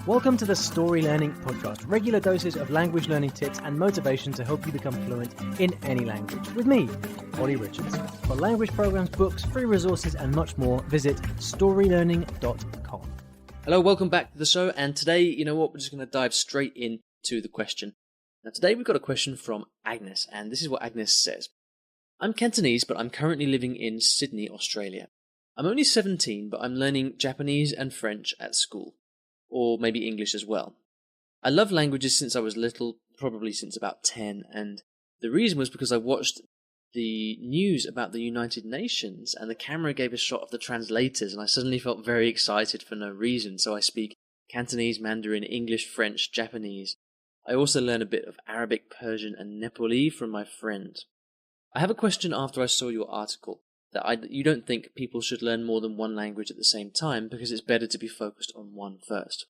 Welcome to the Story Learning Podcast, regular doses of language learning tips and motivation to help you become fluent in any language. With me, Olly Richards. For language programs, books, free resources, and much more, visit StoryLearning.com. Hello, welcome back to the show, and today, you know what, we're just going to dive straight into the question. Now today we've got a question from Agnes, and this is what Agnes says. I'm Cantonese, but I'm currently living in Sydney, Australia. I'm only 17, but I'm learning Japanese and French at school. Or maybe English as well. I love languages since I was little, probably since about 10, and the reason was because I watched the news about the United Nations, and the camera gave a shot of the translators, and I suddenly felt very excited for no reason. So I speak Cantonese, Mandarin, English, French, Japanese. I also learn a bit of Arabic, Persian, and Nepali from my friend. I have a question after I saw your article. You don't think people should learn more than one language at the same time because it's better to be focused on one first.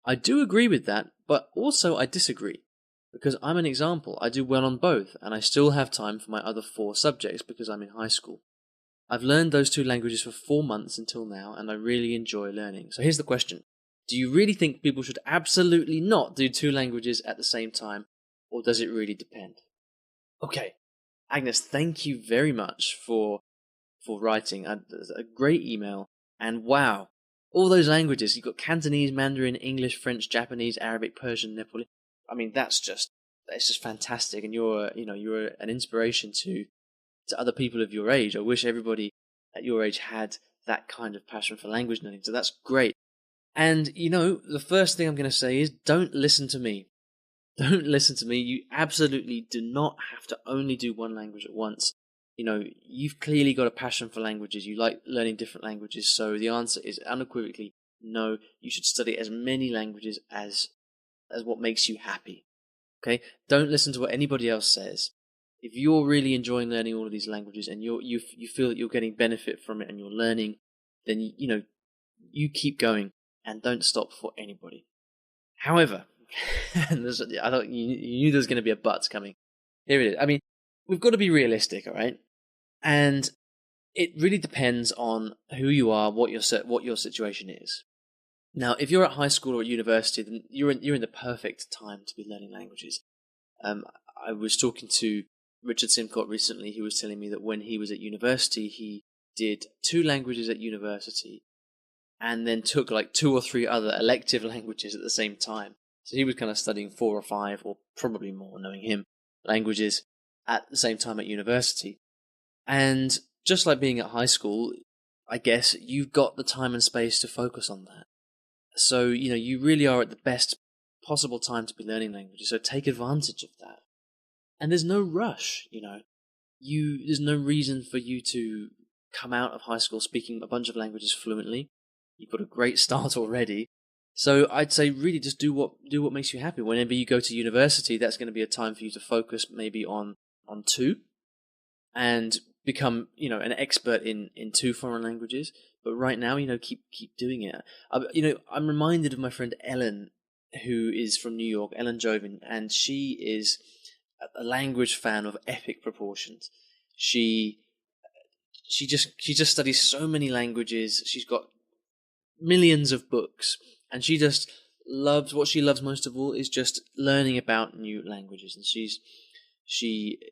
I do agree with that, but also I disagree. Because I'm an example, I do well on both, and I still have time for my other 4 subjects because I'm in high school. I've learned those 2 languages for 4 months until now, and I really enjoy learning. So here's the question. Do you really think people should absolutely not do 2 languages at the same time, or does it really depend? Okay, Agnes, thank you very much for writing a great email, and wow, all those languages. You've got Cantonese, Mandarin, English, French, Japanese, Arabic, Persian, Nepali. I mean, that's just fantastic, and you're an inspiration to other people of your age. I wish everybody at your age had that kind of passion for language learning, so that's great. And the first thing I'm going to say is don't listen to me. Don't listen to me. You absolutely do not have to only do one language at once. You've clearly got a passion for languages. You like learning different languages. So the answer is unequivocally no. You should study as many languages as what makes you happy. Okay? Don't listen to what anybody else says. If you're really enjoying learning all of these languages and you feel that you're getting benefit from it and you're learning, then you keep going and don't stop for anybody. However, and I thought you knew there was going to be a but coming. Here it is. I mean, we've got to be realistic, all right? And it really depends on who you are, what your situation is. Now, if you're at high school or at university, then you're in the perfect time to be learning languages. I was talking to Richard Simcott recently. He was telling me that when he was at university, he did 2 languages at university, and then took like 2 or 3 other elective languages at the same time. So he was kind of studying 4 or 5, or probably more, knowing him, languages at the same time at university. And just like being at high school, I guess you've got the time and space to focus on that. So, you really are at the best possible time to be learning languages, so take advantage of that. And there's no rush, there's no reason for you to come out of high school speaking a bunch of languages fluently. You've got a great start already. So I'd say really just do what makes you happy. Whenever you go to university, that's going to be a time for you to focus maybe on 2 and become, an expert in 2 foreign languages. But right now, keep doing it. I'm reminded of my friend Ellen, who is from New York, Ellen Jovin, and she is a language fan of epic proportions. She just studies so many languages. She's got millions of books, and she just loves, what she loves most of all is just learning about new languages. And she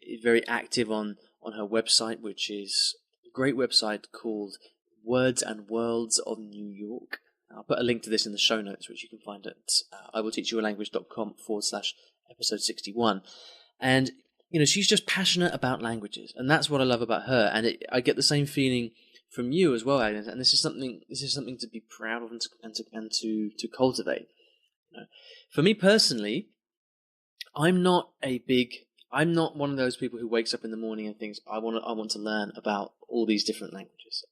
is very active on her website, which is a great website called Words and Worlds of New York. I'll put a link to this in the show notes, which you can find at iwillteachyoualanguage.com/episode 61. And, she's just passionate about languages, and that's what I love about her. And I get the same feeling from you as well, Agnes. And this is something to be proud of and to cultivate. For me personally, I'm not one of those people who wakes up in the morning and thinks, I want to learn about all these different languages.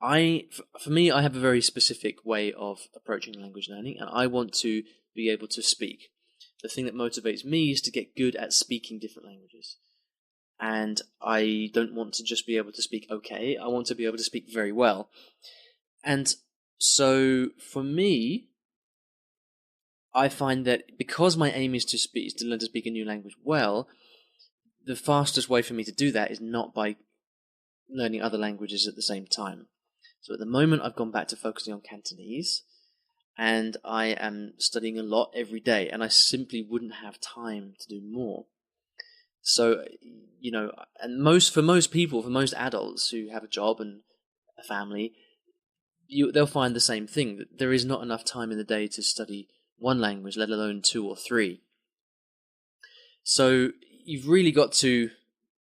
For me, I have a very specific way of approaching language learning, and I want to be able to speak. The thing that motivates me is to get good at speaking different languages. And I don't want to just be able to speak okay, I want to be able to speak very well. And so for me, I find that because my aim is to learn to speak a new language well, the fastest way for me to do that is not by learning other languages at the same time. So at the moment, I've gone back to focusing on Cantonese, and I am studying a lot every day, and I simply wouldn't have time to do more. So, and for most people, for most adults who have a job and a family, they'll find the same thing, that there is not enough time in the day to study one language, let alone 2 or 3. So you've really got to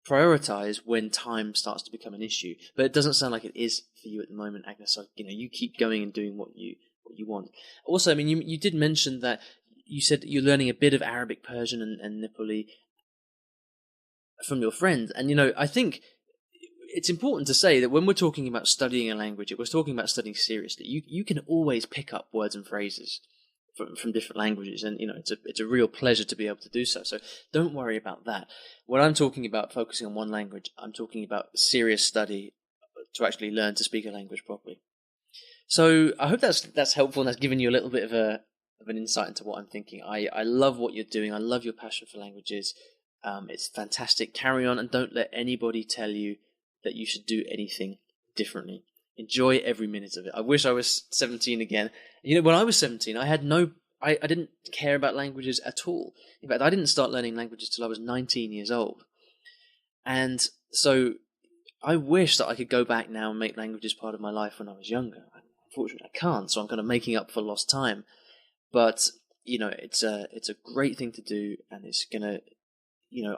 prioritize when time starts to become an issue. But it doesn't sound like it is for you at the moment, Agnes. So, you keep going and doing what you want. Also, you did mention that you said you're learning a bit of Arabic, Persian, and Nepali from your friend. And, I think it's important to say that when we're talking about studying a language, if we're talking about studying seriously, you can always pick up words and phrases from different languages, and it's a real pleasure to be able to do so. So don't worry about that. When I'm talking about focusing on one language, I'm talking about serious study to actually learn to speak a language properly. So I hope that's helpful, and that's given you a little bit of an insight into what I'm thinking. I love what you're doing. I love your passion for languages. It's fantastic. Carry on, and don't let anybody tell you that you should do anything differently. Enjoy every minute of it. I wish I was 17 again. When I was 17, I didn't care about languages at all. In fact, I didn't start learning languages till I was 19 years old. And so I wish that I could go back now and make languages part of my life when I was younger. Unfortunately, I can't, so I'm kind of making up for lost time. But, it's a great thing to do, and it's going to,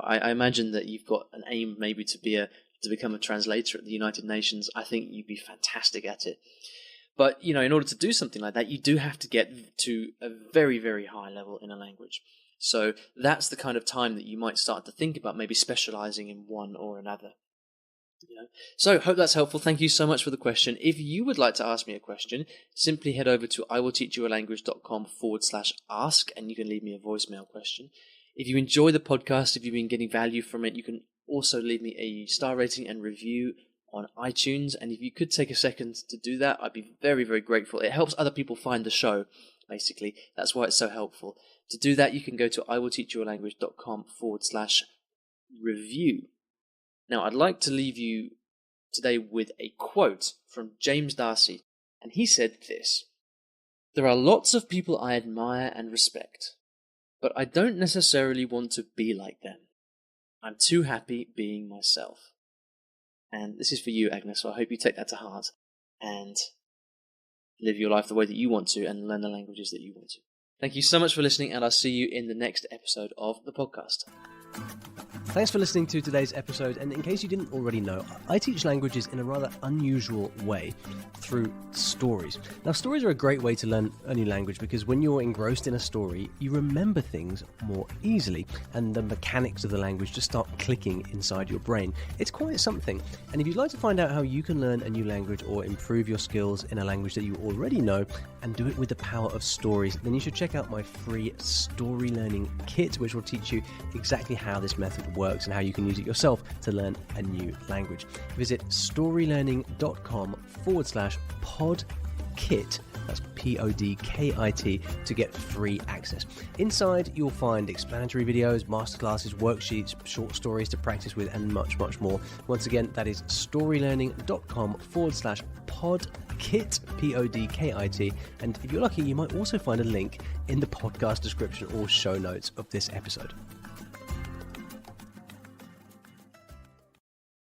I imagine that you've got an aim maybe to become a translator at the United Nations. I think you'd be fantastic at it. But, in order to do something like that, you do have to get to a very, very high level in a language. So that's the kind of time that you might start to think about maybe specializing in one or another. So hope that's helpful. Thank you so much for the question. If you would like to ask me a question, simply head over to iwillteachyoualanguage.com/ask, and you can leave me a voicemail question. If you enjoy the podcast, if you've been getting value from it, you can also leave me a star rating and review on iTunes. And if you could take a second to do that, I'd be very, very grateful. It helps other people find the show, basically. That's why it's so helpful. To do that, you can go to iwillteachyoualanguage.com/review. Now, I'd like to leave you today with a quote from James Darcy. And he said this: "There are lots of people I admire and respect, but I don't necessarily want to be like them. I'm too happy being myself." And this is for you, Agnes, so I hope you take that to heart and live your life the way that you want to and learn the languages that you want to. Thank you so much for listening, and I'll see you in the next episode of the podcast. Thanks for listening to today's episode, and in case you didn't already know, I teach languages in a rather unusual way through stories. Now, stories are a great way to learn a new language because when you're engrossed in a story, you remember things more easily, and the mechanics of the language just start clicking inside your brain. It's quite something, and if you'd like to find out how you can learn a new language or improve your skills in a language that you already know and do it with the power of stories, then you should check out my free Story Learning Kit, which will teach you exactly how this method works and how you can use it yourself to learn a new language. Visit storylearning.com/podkit, that's PODKIT, to get free access. Inside, you'll find explanatory videos, masterclasses, worksheets, short stories to practice with, and much, much more. Once again, that is storylearning.com/podkit, PODKIT. And if you're lucky, you might also find a link in the podcast description or show notes of this episode.